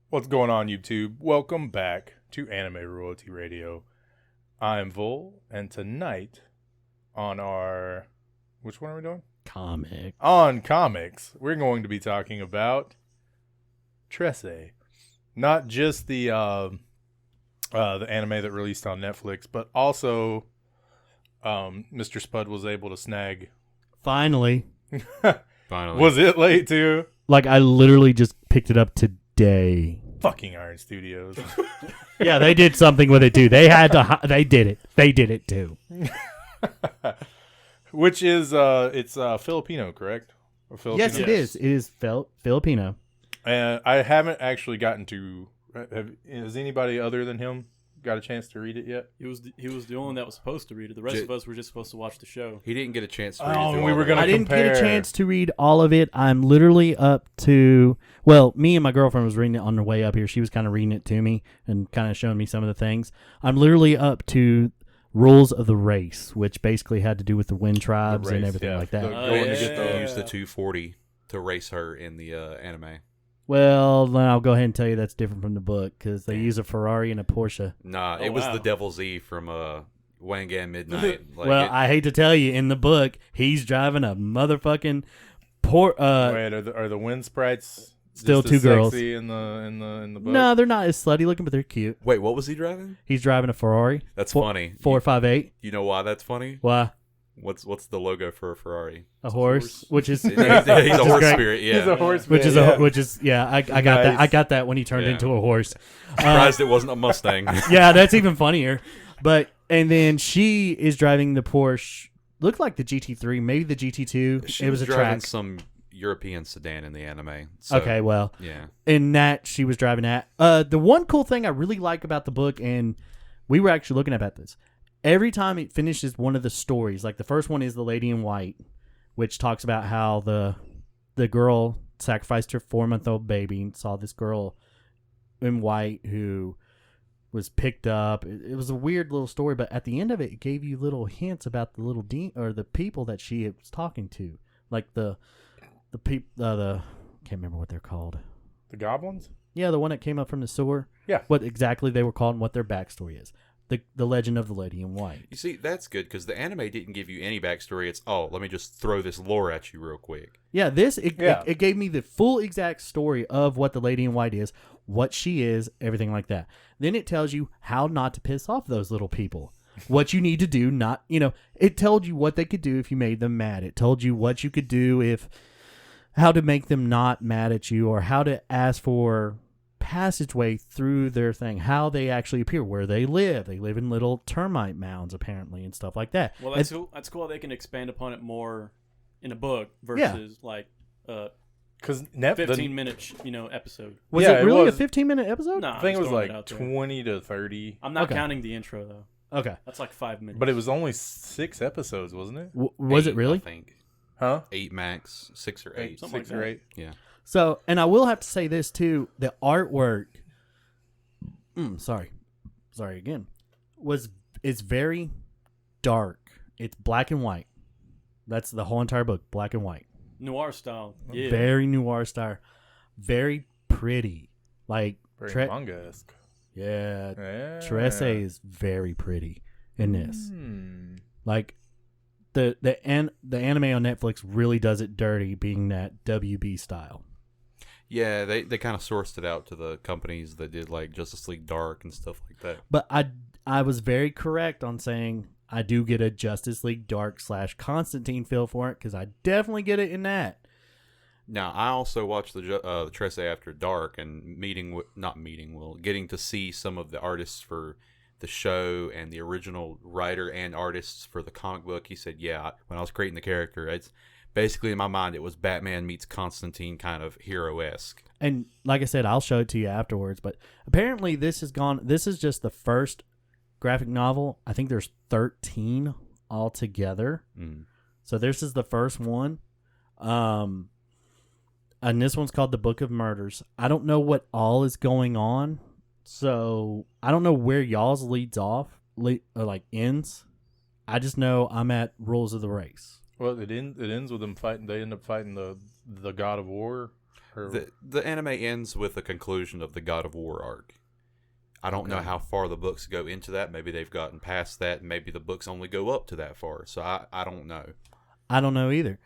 What's going on, YouTube? Welcome back to Anime Royalty Radio. I'm Vol, and tonight on our... Which one are we doing? Comic. On comics, we're going to be talking about Trese. Not just the anime that released on Netflix, but also Mr. Spud was able to snag... Finally. Was it late too? Like, I literally just picked it up today. Fucking Iron Studios. Yeah, they did something with it too. They had to. They did it. They did it too. Which is it's Filipino, correct? Or Filipino? Yes, it is. It is Filipino. And I haven't actually gotten to. Has anybody other than him got a chance to read it yet? He was the only one that was supposed to read it. The rest of us were just supposed to watch the show. He didn't get a chance to read it. Oh, we were going to I didn't get a chance to read all of it. I'm literally up to... Well, me and my girlfriend was reading it on the way up here. She was kind of reading it to me and kind of showing me some of the things. I'm literally up to Rules of the Race, which basically had to do with the wind tribes and everything like that. Going to get to use the 240 to race her in the anime. Well, then I'll go ahead and tell you that's different from the book because they use a Ferrari and a Porsche. Nah, it was the Devil's E from Wangan Midnight. I hate to tell you, in the book, he's driving a motherfucking Wait, are the wind sprites still just two as girls sexy in the book? No, they're not as slutty looking, but they're cute. Wait, what was he driving? He's driving a Ferrari. That's funny. 458. You know why that's funny? Why? What's the logo for a Ferrari? A horse, which is He's a horse great. spirit. Yeah, He's a horse. which is I got that. Nice. I got that when he turned into a horse. Surprised it wasn't a Mustang. Yeah, that's even funnier. But and then she is driving the Porsche. Looked like the GT3, maybe the GT2. She it was a driving track. some European sedan in the anime. So, Okay, well, yeah. in that she was driving that. The one cool thing I really like about the book, and we were actually looking about this, every time it finishes one of the stories, like the first one is The Lady in White, which talks about how the girl sacrificed her 4-month-old baby and saw this girl in white who was picked up. It was a weird little story, but at the end of it, it gave you little hints about the little or the people that she was talking to, like the people. The can't remember what they're called. The goblins? Yeah, the one that came up from the sewer. Yeah. What exactly they were called and what their backstory is. The Legend of the Lady in White. You see, that's good because the anime didn't give you any backstory. It's, let me just throw this lore at you real quick. Yeah, it gave me the full exact story of what the Lady in White is, what she is, everything like that. Then it tells you how not to piss off those little people. What you need to do, it told you what they could do if you made them mad. It told you what you could do how to make them not mad at you, or how to ask for passageway through their thing, how they actually appear, where they live. They live in little termite mounds, apparently, and stuff like that. Well, that's cool. That's cool. They can expand upon it more in a book versus Because 15-minute episode. Was it really a 15-minute episode? No, I think it was like 20 to 30. I'm not counting the intro though. Okay, that's like 5 minutes. But it was only 6 episodes, wasn't it? Was 8, it really? I think. Huh? 8 max, 6 or 8. 6 or 8. Yeah. So, and I will have to say this too: the artwork. Sorry again. It's very dark. It's black and white. That's the whole entire book, black and white. Noir style. Yeah. Very noir style. Very pretty. Like Very manga-esque. Yeah. Yeah. Trese is very pretty in this. Like the anime on Netflix really does it dirty, being that WB style. Yeah, they kind of sourced it out to the companies that did like Justice League Dark and stuff like that. But I was very correct on saying I do get a Justice League Dark / Constantine feel for it, because I definitely get it in that. Now, I also watched the Trese After Dark and getting to see some of the artists for the show and the original writer and artists for the comic book. He said, yeah, when I was creating the character, it's basically, in my mind, it was Batman meets Constantine, kind of hero-esque. And like I said, I'll show it to you afterwards. But apparently this is just the first graphic novel. I think there's 13 altogether. So this is the first one. And this one's called The Book of Murders. I don't know what all is going on. So I don't know where y'all's ends. I just know I'm at Rules of the Race. Well, it ends with them fighting. They end up fighting the god of war. her. The anime ends with the conclusion of the God of War arc. I don't know how far the books go into that. Maybe they've gotten past that. Maybe the books only go up to that far. So I don't know. I don't know either.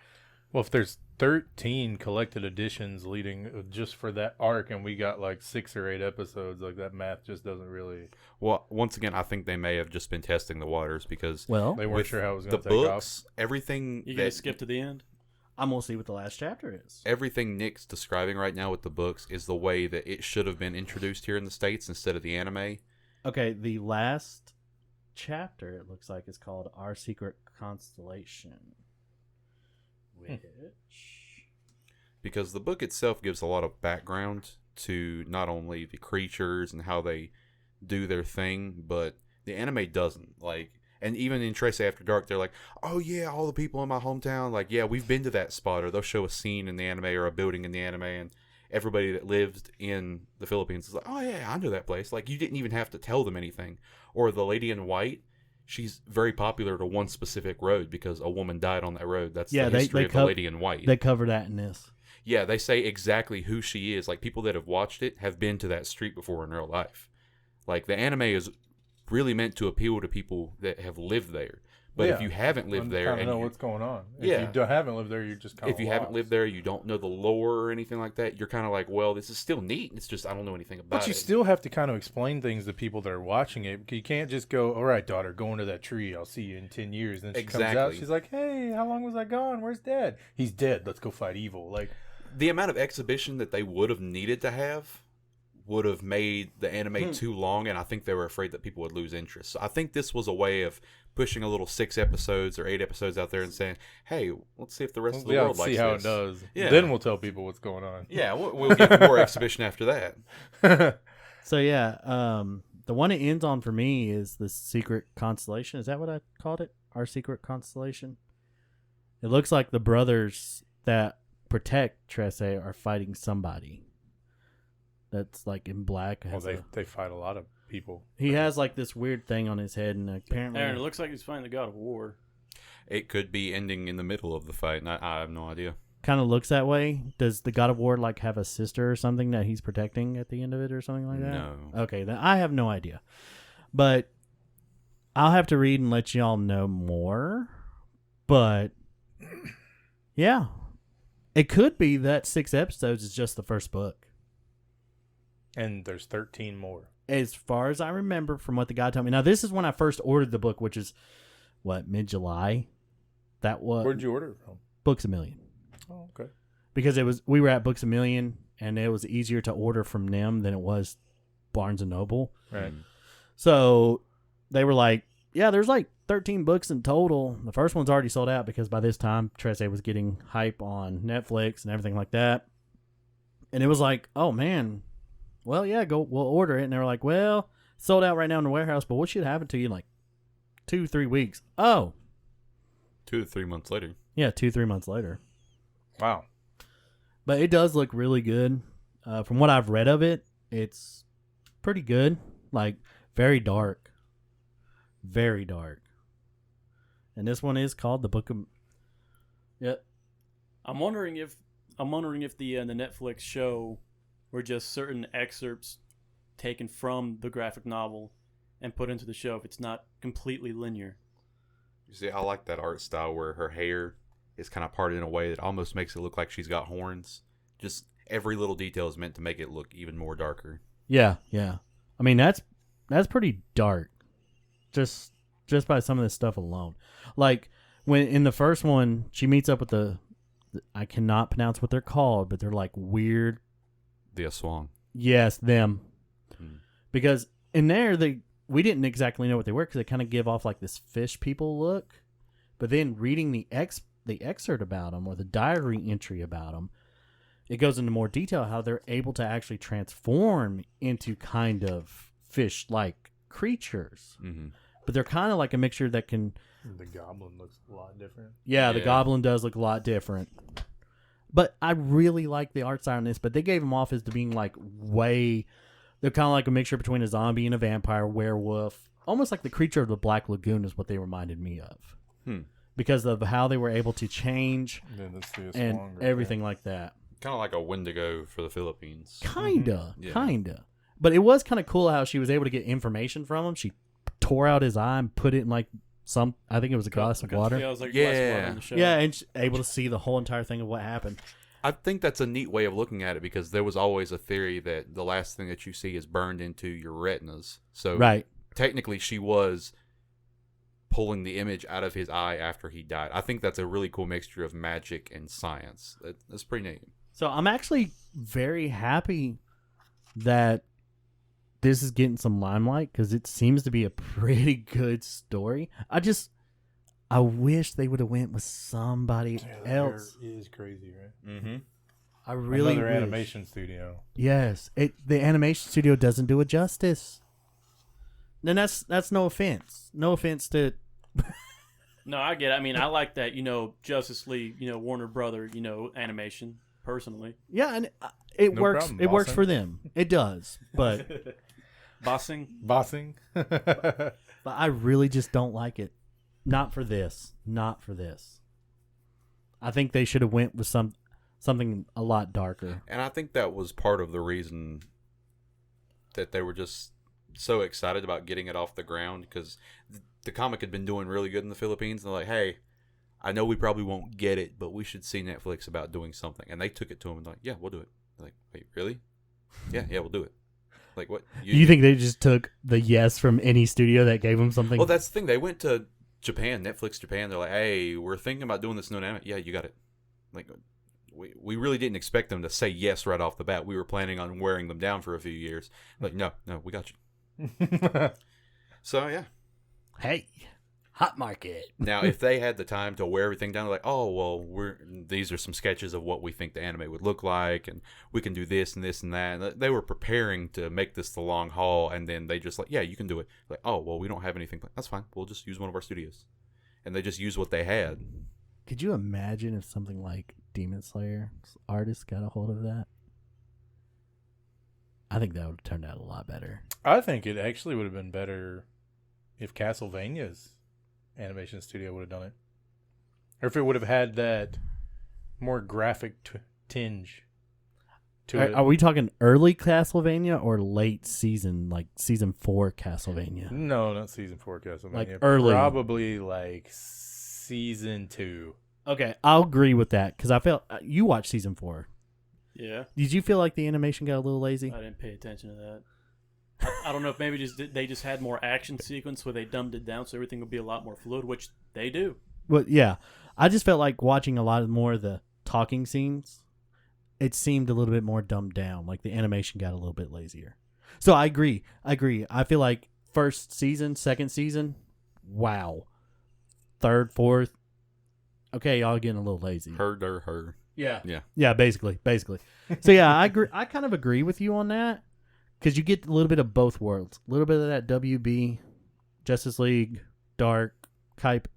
Well, if there's 13 collected editions leading just for that arc, and we got like 6 or 8 episodes, like that math just doesn't really. Well, once again, I think they may have just been testing the waters because They weren't sure how it was going to the take books, off. everything. You gonna skip to the end? I'm gonna see what the last chapter is. Everything Nick's describing right now with the books is the way that it should have been introduced here in the States instead of the anime. Okay, the last chapter, it looks like, is called Our Secret Constellation. Which... Because the book itself gives a lot of background to not only the creatures and how they do their thing, but the anime doesn't. Like, and even in Trese After Dark, they're like, oh yeah, all the people in my hometown, like, yeah, we've been to that spot, or they'll show a scene in the anime or a building in the anime, and everybody that lived in the Philippines is like, oh yeah, I know that place. Like, you didn't even have to tell them anything. Or the Lady in White, she's very popular to one specific road because a woman died on that road. That's the history of the Lady in White. They cover that in this. Yeah, they say exactly who she is. Like, people that have watched it have been to that street before in real life. Like, the anime is really meant to appeal to people that have lived there. But if you haven't lived there, and know what's going on. Yeah. If you haven't lived there, you're just kind of if you haven't lived there, you don't know the lore or anything like that. You're kind of like, well, this is still neat. It's just I don't know anything about it. But you still have to kind of explain things to people that are watching it. You can't just go, all right, daughter, go into that tree. I'll see you in 10 years. And then she comes out. She's like, hey, how long was I gone? Where's Dad? He's dead. Let's go fight evil. Like, the amount of exhibition that they would have needed to have would have made the anime too long, and I think they were afraid that people would lose interest. So I think this was a way of pushing a little 6 episodes or 8 episodes out there and saying, hey, let's see if the rest of the world likes this. See how it does. Yeah. Then we'll tell people what's going on. Yeah, we'll give more exhibition after that. So yeah, the one it ends on for me is the Secret Constellation. Is that what I called it? Our Secret Constellation? It looks like the brothers that protect Trese are fighting somebody that's like in black. Well, they fight a lot of people. He has like this weird thing on his head, and apparently Aaron, it looks like he's fighting the God of War. It could be ending in the middle of the fight, and I have no idea. kind of looks that way. Does the God of War like have a sister or something that he's protecting at the end of it or something like that? No. Okay, then I have no idea. But I'll have to read and let y'all know more. But yeah, it could be that 6 episodes is just the first book. And there's 13 more. As far as I remember from what the guy told me. Now, this is when I first ordered the book, which is, what, mid-July? That was... Where'd you order it from? Books A Million. Oh, okay. Because we were at Books A Million, and it was easier to order from them than it was Barnes & Noble. Right. So they were like, yeah, there's like 13 books in total. The first one's already sold out because by this time, Trese was getting hype on Netflix and everything like that. And it was like, oh, man... Well, yeah, we'll order it. And they were like, well, sold out right now in the warehouse, but we should have it to you in like 2-3 weeks. Oh. 2 to 3 months later. Yeah, 2-3 months later. Wow. But it does look really good. From what I've read of it, it's pretty good. Like, very dark. Very dark. And this one is called The Book of... Yep. I'm wondering if the Netflix show were just certain excerpts taken from the graphic novel and put into the show if it's not completely linear. You see, I like that art style where her hair is kind of parted in a way that almost makes it look like she's got horns. Just every little detail is meant to make it look even more darker. Yeah, yeah. I mean, that's pretty dark. Just by some of this stuff alone. Like, when in the first one, she meets up with I cannot pronounce what they're called, but they're like weird... The Aswang. Yes, them. Because in there, we didn't exactly know what they were because they kind of give off like this fish people look. But then reading the excerpt about them or the diary entry about them, it goes into more detail how they're able to actually transform into kind of fish-like creatures. Mm-hmm. But they're kind of like a mixture that can... The goblin looks a lot different. Yeah, the goblin does look a lot different. But I really like the art style on this, but they gave him off as to being like they're kind of like a mixture between a zombie and a vampire, werewolf. Almost like the creature of the Black Lagoon is what they reminded me of. Because of how they were able to change and everything like that. Kind of like a Wendigo for the Philippines. Kinda. Yeah. Kinda. But it was kind of cool how she was able to get information from him. She tore out his eye and put it in like I think it was a glass of water. Yeah, it was like glass of water in the show. Yeah, and able to see the whole entire thing of what happened. I think that's a neat way of looking at it because there was always a theory that the last thing that you see is burned into your retinas. So Right. technically she was pulling the image out of his eye after he died. I think that's a really cool mixture of magic and science. That's pretty neat. So I'm actually very happy that this is getting some limelight because it seems to be a pretty good story. I wish they would have went with somebody else. It is crazy, right? Mm-hmm. I really Another wish. animation studio. Yes, the animation studio doesn't do it justice. And that's no offense. No offense to. No, I get it. I mean, I like that, Justice League, Warner Brother, animation, personally. Yeah, and it No works. problem, It works bossing. for them. It does, but Bossing? Bossing. but I really just don't like it. Not for this. Not for this. I think they should have went with something a lot darker. And I think that was part of the reason that they were just so excited about getting it off the ground because the comic had been doing really good in the Philippines. And they're like, hey, I know we probably won't get it, but we should see Netflix about doing something. And they took it to them and they're like, yeah, we'll do it. They're like, wait, really? Yeah, we'll do it. Like, what? You think they just took the yes from any studio that gave them something? Well, that's the thing. They went to Japan, Netflix Japan. They're like, hey, we're thinking about doing this new anime. Yeah, you got it. Like, we really didn't expect them to say yes right off the bat. We were planning on wearing them down for a few years. Like, no, we got you. So, yeah. Hey, hot market. Now, if they had the time to wear everything down, they're like, oh, well, these are some sketches of what we think the anime would look like, and we can do this and this and that. And they were preparing to make this the long haul, and then they just like, yeah, you can do it. Like, oh, well, we don't have anything. That's fine. We'll just use one of our studios. And they just used what they had. Could you imagine if something like Demon Slayer artists got a hold of that? I think that would have turned out a lot better. I think it actually would have been better if Castlevania's animation studio would have done it. Or if it would have had that more graphic tinge to it. Are we talking early Castlevania or late season, like season 4 Castlevania? No, not season 4 Castlevania. Like early. Probably like season 2. Okay, I'll agree with that because I felt you watched season 4. Yeah. Did you feel like the animation got a little lazy? I didn't pay attention to that. I don't know if maybe they just had more action sequence where they dumbed it down so everything would be a lot more fluid, which they do. Well, yeah. I just felt like watching a lot more of the talking scenes. It seemed a little bit more dumbed down. Like the animation got a little bit lazier. So I agree. I feel like first season, second season, wow. Third, fourth, okay, y'all getting a little lazy. Her. Yeah, basically. So yeah, I agree. I kind of agree with you on that because you get a little bit of both worlds, a little bit of that WB, Justice League, dark type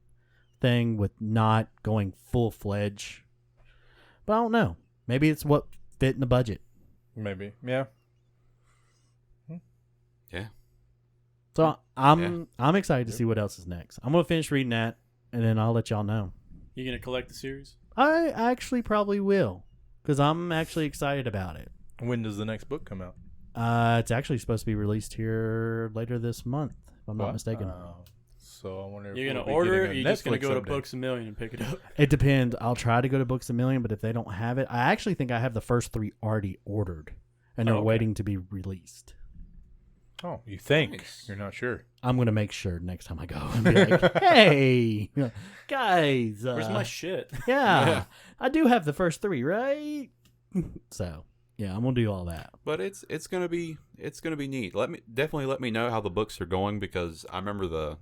thing with not going full fledged. But I don't know. Maybe it's what fit in the budget. Maybe. Yeah. Yeah. So I'm excited to see what else is next. I'm gonna finish reading that and then I'll let y'all know. You gonna collect the series? I actually probably will because I'm actually excited about it. When does the next book come out? It's actually supposed to be released here later this month, if I'm not mistaken. So I wonder if You're gonna we'll be order getting it, or a you're just gonna Netflix go to update. Books A Million and pick it up? It depends. I'll try to go to Books A Million, but if they don't have it, I actually think I have the first 3 already ordered, and they're okay. waiting to be released. Oh, you think? Nice. You're not sure. I'm gonna make sure next time I go and be like, "Hey, guys, Where's my shit? yeah, I do have the first 3, right?" So yeah, I'm gonna do all that. But it's gonna be neat. Let me know how the books are going because I remember the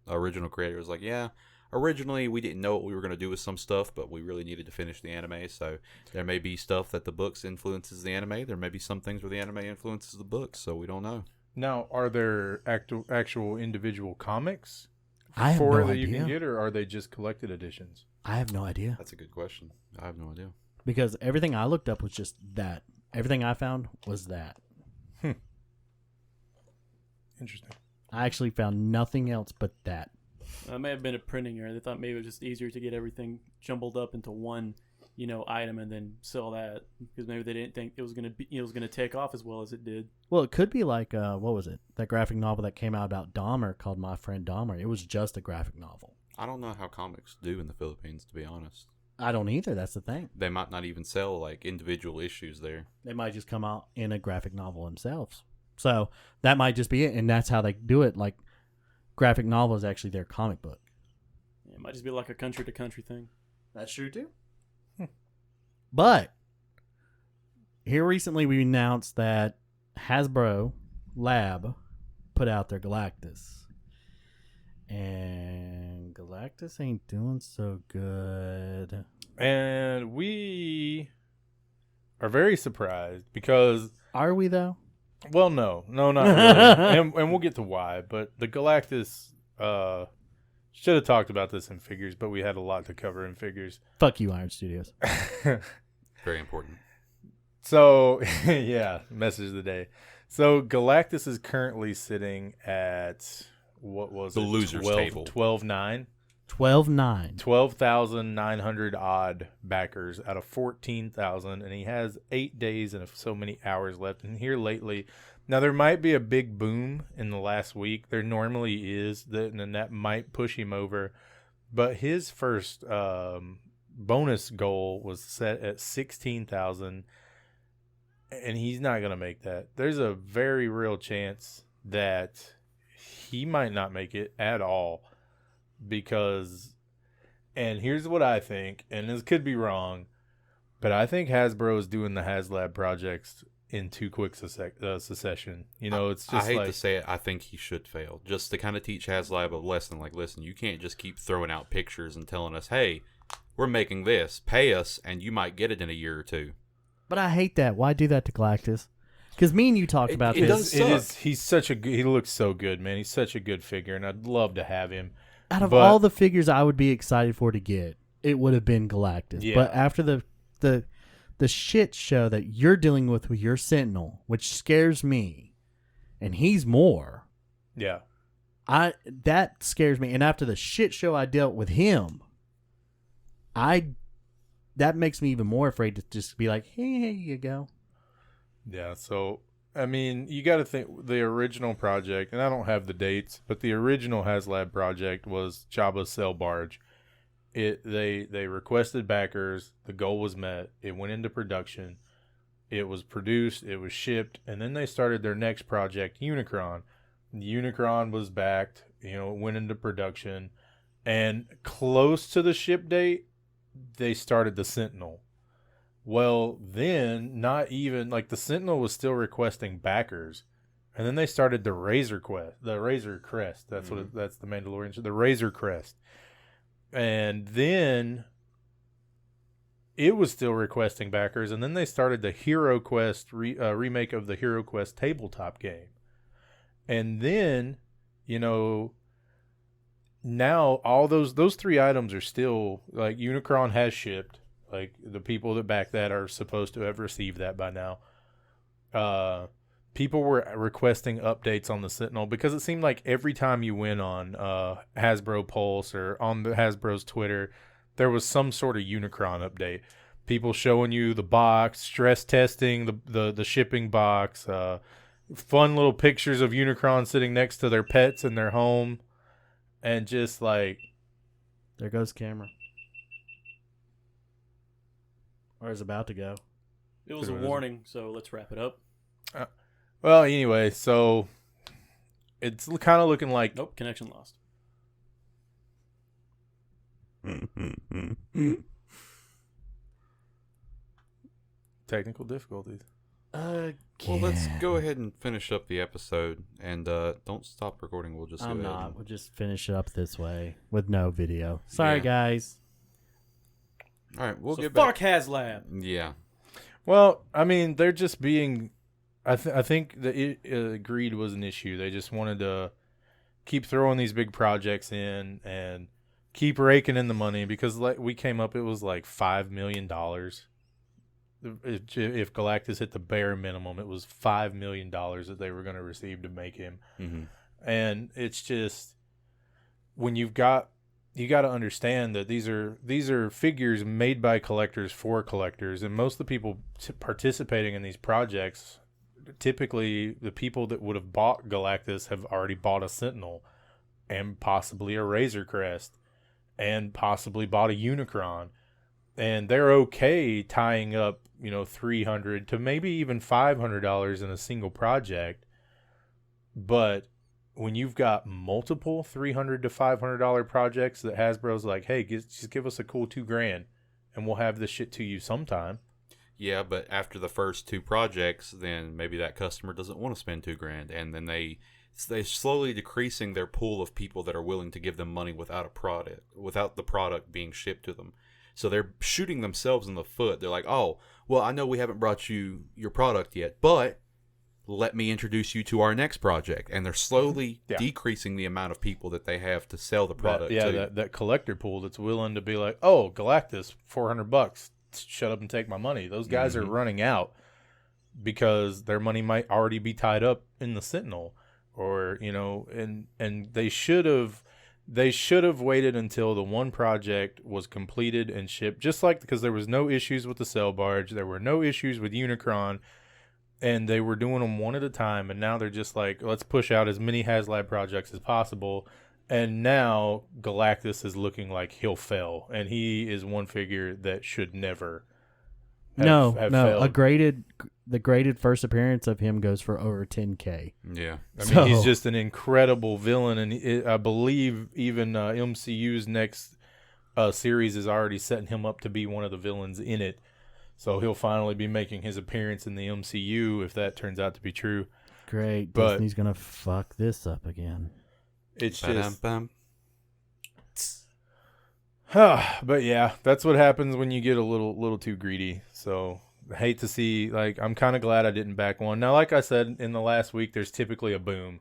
original creator was like, yeah, originally we didn't know what we were gonna do with some stuff, but we really needed to finish the anime. So there may be stuff that the books influences the anime. There may be some things where the anime influences the books. So we don't know. Now, are there actual individual comics I have for no that you idea. can get, or are they just collected editions? I have no idea That's a good question. I have no idea. because everything I looked up was just that. Everything I found was that. Interesting. I actually found nothing else but that. It may have been a printing error. They thought maybe it was just easier to get everything jumbled up into one item and then sell that because maybe they didn't think it was gonna be it was gonna take off as well as it did. Well, it could be like what was it? That graphic novel that came out about Dahmer called My Friend Dahmer. It was just a graphic novel. I don't know how comics do in the Philippines, to be honest. I don't either. That's the thing. They might not even sell like individual issues there. They might just come out in a graphic novel themselves. So that might just be it, and that's how they do it. Like graphic novel is actually their comic book. It might just be like a country to country thing. That's true too. But here recently we announced that Hasbro Lab put out their Galactus. And Galactus ain't doing so good. And we are very surprised because... Are we, though? Well, no, not really. and we'll get to why. But the Galactus... should have talked about this in figures, but we had a lot to cover in figures. Fuck you, Iron Studios. Very important. So, yeah, message of the day. So, Galactus is currently sitting at, what was the it? losers table. 12,900. 12,900. 12,900 odd backers out of 14,000, and he has 8 days and so many hours left. And here lately, now there might be a big boom in the last week. There normally is, and that might push him over. But his first bonus goal was set at 16,000, and he's not going to make that. There's a very real chance that he might not make it at all because, and here's what I think, and this could be wrong, but I think Hasbro is doing the HasLab projects in too quick succession. It's just I hate like, to say it, I think he should fail just to kind of teach HasLab a lesson. Like, listen, you can't just keep throwing out pictures and telling us, hey, we're making this, pay us, and you might get it in a year or two. But I hate that. Why do that to Galactus? Because me and you talked about this. He looks so good, man. He's such a good figure, and I'd love to have him. Out of all the figures I would be excited for to get, it would have been Galactus. Yeah. But after the shit show that you're dealing with your Sentinel, which scares me, and he's more. Yeah. That scares me. And after the shit show I dealt with him, that makes me even more afraid to just be like, hey, here you go. Yeah, so, I mean, you got to think the original project, and I don't have the dates, but the original HasLab project was Jabba's Sail Barge. They requested backers, the goal was met, it went into production, it was produced, it was shipped, and then they started their next project, Unicron. The Unicron was backed, it went into production, and close to the ship date, they started the Sentinel. Well, then, not even, like, the Sentinel was still requesting backers. And then they started the Razor Crest. That's that's the Mandalorian. The Razor Crest. And then it was still requesting backers. And then they started the Hero Quest remake of the Hero Quest tabletop game. And then, now all those 3 items are still, like, Unicron has shipped. Like, the people that back that are supposed to have received that by now. People were requesting updates on the Sentinel because it seemed like every time you went on Hasbro Pulse or on the Hasbro's Twitter, there was some sort of Unicron update. People showing you the box, stress testing the shipping box, fun little pictures of Unicron sitting next to their pets in their home, and just like... There goes camera. Or is about to go. It was a warning, so let's wrap it up. Well, anyway, so it's kind of looking like... Nope, connection lost. Technical difficulties. Well, let's go ahead and finish up the episode, and don't stop recording. We'll just I'm go ahead not. and... We'll just finish it up this way with no video. Sorry, Yeah. guys. All right, we'll So get fuck back. HasLab. Yeah. Well, I mean, they're just being... I think the greed was an issue. They just wanted to keep throwing these big projects in and keep raking in the money because, like, we came up, it was like $5 million. If Galactus hit the bare minimum, it was $5 million that they were going to receive to make him. Mm-hmm. And it's just, when you've got you got to understand that these are figures made by collectors for collectors, and most of the people participating in these projects, typically the people that would have bought Galactus have already bought a Sentinel and possibly a Razor Crest and possibly bought a Unicron, and they're okay tying up, $300 to maybe even $500 in a single project. But when you've got multiple $300 to $500 projects that Hasbro's like, hey, just give us a cool $2,000 and we'll have this shit to you sometime. Yeah, but after the first 2 projects, then maybe that customer doesn't want to spend $2,000, and then they're slowly decreasing their pool of people that are willing to give them money without the product being shipped to them. So they're shooting themselves in the foot. They're like, oh, well, I know we haven't brought you your product yet, but let me introduce you to our next project. And they're slowly decreasing the amount of people that they have to sell the product to. That collector pool that's willing to be like, oh, Galactus, $400, shut up and take my money. Those guys are running out because their money might already be tied up in the Sentinel, or, and they should have waited until the one project was completed and shipped, just like, because there was no issues with the Cell Barge, there were no issues with Unicron, and they were doing them one at a time, and now they're just like, let's push out as many HasLab projects as possible, and now Galactus is looking like he'll fail, and he is one figure that should never have failed. The graded first appearance of him goes for over $10,000. Yeah. I mean, he's just an incredible villain, and I believe even MCU's next series is already setting him up to be one of the villains in it. So he'll finally be making his appearance in the MCU if that turns out to be true. Great. But Disney's going to fuck this up again. It's just... but yeah, that's what happens when you get a little too greedy. So... I hate to see, I'm kind of glad I didn't back one. Now, like I said, in the last week, there's typically a boom.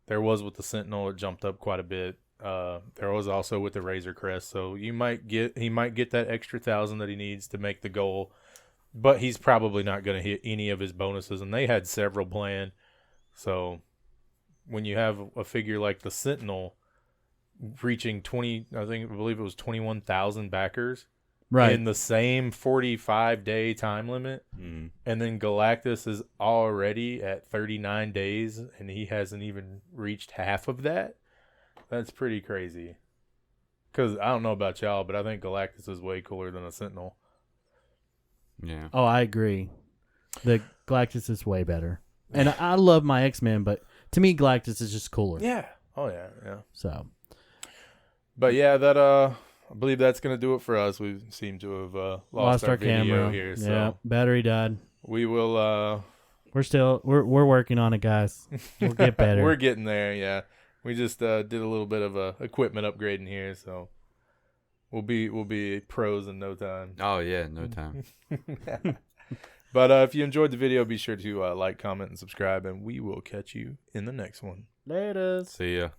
There was with the Sentinel, it jumped up quite a bit. There was also with the Razor Crest. So he might get that extra 1,000 that he needs to make the goal, but he's probably not going to hit any of his bonuses, and they had several planned. So when you have a figure like the Sentinel reaching I believe it was 21,000 backers. Right. In the same 45-day time limit. And then Galactus is already at 39 days, and he hasn't even reached half of that. That's pretty crazy. Because I don't know about y'all, but I think Galactus is way cooler than a Sentinel. Yeah. Oh, I agree. The Galactus is way better. And I love my X-Men, but to me, Galactus is just cooler. Yeah. Oh, yeah. So. But yeah, that... I believe that's going to do it for us. We seem to have lost our video camera here. So yeah, battery died. We will... We're working on it, guys. We'll get better. We're getting there, yeah. We just did a little bit of equipment upgrading here, so we'll be pros in no time. Oh, yeah, no time. But if you enjoyed the video, be sure to like, comment, and subscribe, and we will catch you in the next one. Later. See ya.